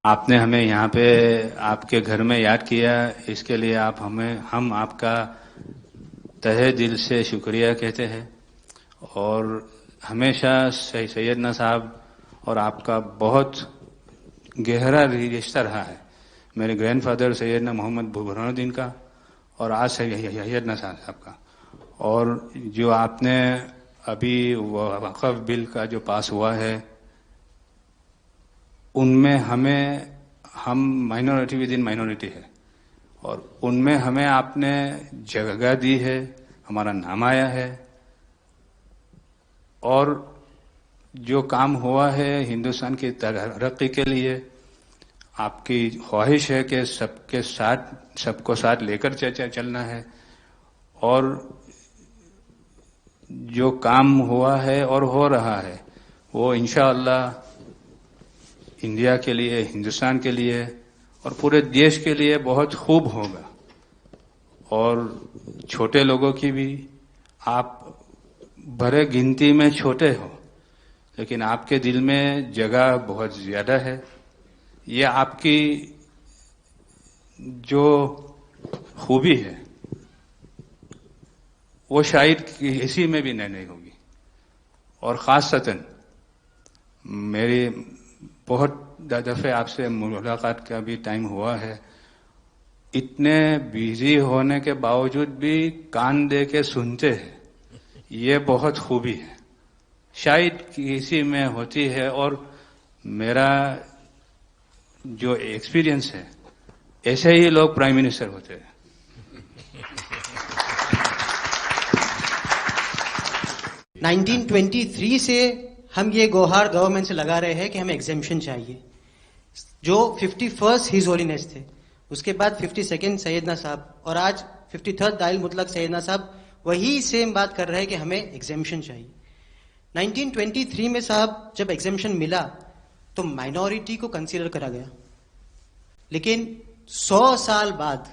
आपने हमें यहाँ पे आपके घर में याद किया, इसके लिए हम आपका तहे दिल से शुक्रिया कहते हैं। और हमेशा सैयदना साहब और आपका बहुत गहरा रिश्ता रहा है। मेरे ग्रैंडफादर सैयदना मोहम्मद बुरहानुद्दीन का और आज सैयदना साहब का। और जो आपने अभी वक़फ़ बिल का जो पास हुआ है, उनमें हम माइनॉरिटी विद इन माइनॉरिटी है, और उनमें हमें आपने जगह दी है, हमारा नाम आया है। और जो काम हुआ है हिंदुस्तान की तरक्की के लिए, आपकी ख्वाहिश है कि सबको साथ लेकर चलना है। और जो काम हुआ है और हो रहा है वो इंशाअल्लाह इंडिया के लिए, हिंदुस्तान के लिए और पूरे देश के लिए बहुत खूब होगा। और छोटे लोगों की भी, आप भरे गिनती में छोटे हो, लेकिन आपके दिल में जगह बहुत ज्यादा है। ये आपकी जो खूबी है वो शायद किसी में भी नहीं होगी। और खासतन मेरी बहुत दफे आपसे मुलाकात का भी टाइम हुआ है, इतने बिजी होने के बावजूद भी कान दे के सुनते हैं, ये बहुत खूबी है, शायद किसी में होती है। और मेरा जो एक्सपीरियंस है, ऐसे ही लोग प्राइम मिनिस्टर होते हैं। 1923 से हम ये गुहार गवर्नमेंट से लगा रहे हैं कि हमें एग्जेम्पशन चाहिए। जो 51st हिज होलीनेस थे, उसके बाद 52nd सैयदना साहब, और आज 53rd दाइल मुतलक सैयदना साहब वही सेम बात कर रहे हैं कि हमें एग्जेम्पशन चाहिए। 1923 में साहब जब एग्जेम्पशन मिला तो माइनॉरिटी को कंसीडर करा गया, लेकिन 100 साल बाद,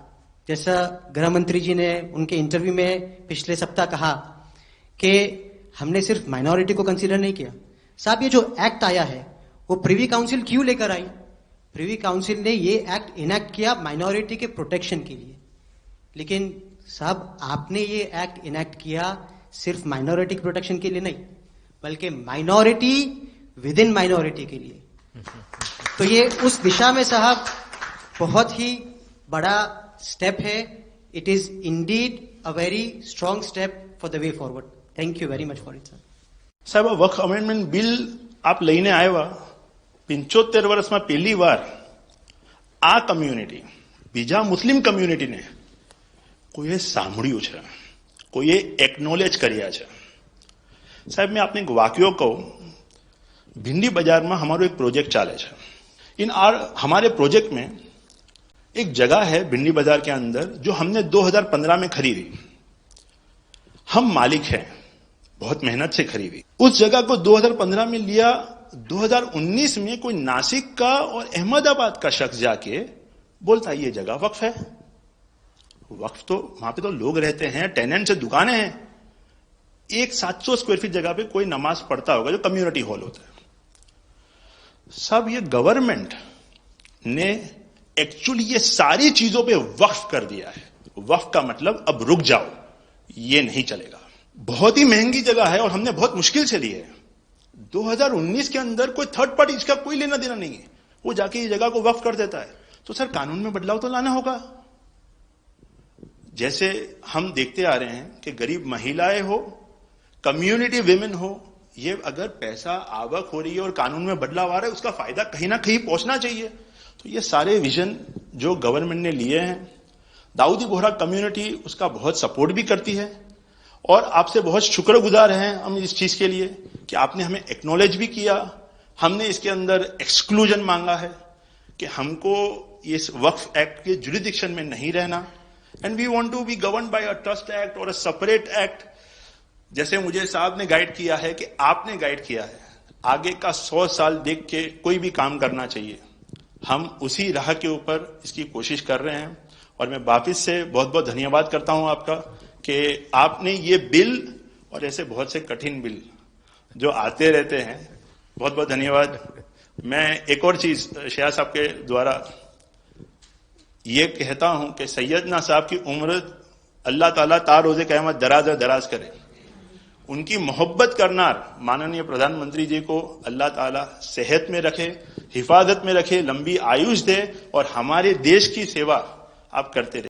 जैसा गृह मंत्री जी ने उनके इंटरव्यू में पिछले सप्ताह कहा कि हमने सिर्फ माइनॉरिटी को कंसीडर नहीं किया। साहब ये जो एक्ट आया है वो प्रिवी काउंसिल क्यों लेकर आई? प्रिवी काउंसिल ने ये एक्ट इनैक्ट किया माइनॉरिटी के प्रोटेक्शन के लिए, लेकिन साहब आपने ये एक्ट इनैक्ट किया सिर्फ माइनॉरिटी के प्रोटेक्शन के लिए नहीं, बल्कि माइनॉरिटी विद इन माइनॉरिटी के लिए। तो ये उस दिशा में साहब बहुत ही बड़ा स्टेप है। It is indeed a very strong step for the way forward. Thank you very much for it sir. સાહેબ, વક્ફ અમેન્ડમેન્ટ બિલ આપ લઈને આવ્યા, 75 વર્ષમાં પહેલી વાર આ કમ્યુનિટી, બીજા મુસ્લિમ કમ્યુનિટીને કોઈએ સાંભળ્યું છે, કોઈએ એકનોલેજ કર્યા છે। સાહેબ, मैं आपने एक वाक्य कहूं, भिंडी बाजार में हमारो एक प्रोजेक्ट चाले है। हमारे प्रोजेक्ट में एक जगह है भिंडी बाजार के अंदर जो हमने 2015 में खरीदी। हम मालिक हैं, बहुत मेहनत से खरीदी। उस जगह को 2015 में लिया, 2019 में कोई नासिक का और अहमदाबाद का शख्स जाके बोलता ये जगह वक्फ है। वक्फ तो वहां पे तो लोग रहते हैं, टेनेंट्स से दुकानें हैं। एक 700 स्क्वायर फीट जगह पे कोई नमाज पढ़ता होगा जो कम्युनिटी हॉल होता है। सब ये गवर्नमेंट ने एक्चुअली ये सारी चीजों पे वक्फ कर दिया है। वक्फ का मतलब अब रुक जाओ, ये नहीं चलेगा। बहुत ही महंगी जगह है और हमने बहुत मुश्किल से ली है। 2019 के अंदर कोई थर्ड पार्टी, इसका कोई लेना देना नहीं है, वो जाके ये जगह को वक्फ कर देता है। तो सर कानून में बदलाव तो लाना होगा। जैसे हम देखते आ रहे हैं कि गरीब महिलाएं हो, कम्युनिटी विमेन हो, ये अगर पैसा आवक हो रही है और कानून में बदलाव आ रहा है, उसका फायदा कहीं ना कहीं पहुंचना चाहिए। तो ये सारे विजन जो गवर्नमेंट ने लिए हैं, दाऊदी बोहरा कम्युनिटी उसका बहुत सपोर्ट भी करती है। और आपसे बहुत शुक्रगुजार हैं हम इस चीज के लिए कि आपने हमें एक्नॉलेज भी किया। हमने इसके अंदर एक्सक्लूजन मांगा है कि हमको इस वक्फ एक्ट के जुरिडिक्शन में नहीं रहना, and we want to be govern by a trust act और अ सेपरेट एक्ट। जैसे मुझे साहब ने गाइड किया है कि आपने गाइड किया है, आगे का 100 साल देख के कोई भी काम करना चाहिए। हम उसी राह के ऊपर इसकी कोशिश कर रहे हैं। और मैं वापिस से बहुत बहुत धन्यवाद करता हूं आपका कि आपने ये बिल और ऐसे बहुत से कठिन बिल जो आते रहते हैं, बहुत बहुत धन्यवाद। मैं एक और चीज शाह साहब के द्वारा ये कहता हूं कि सैयदना साहब की उम्र अल्लाह ताला तार रोजे क़यामत दराज करे। उनकी मोहब्बत करना माननीय प्रधानमंत्री जी को अल्लाह ताला सेहत में रखे, हिफाजत में रखे, लंबी आयुष दे और हमारे देश की सेवा आप करते रहे।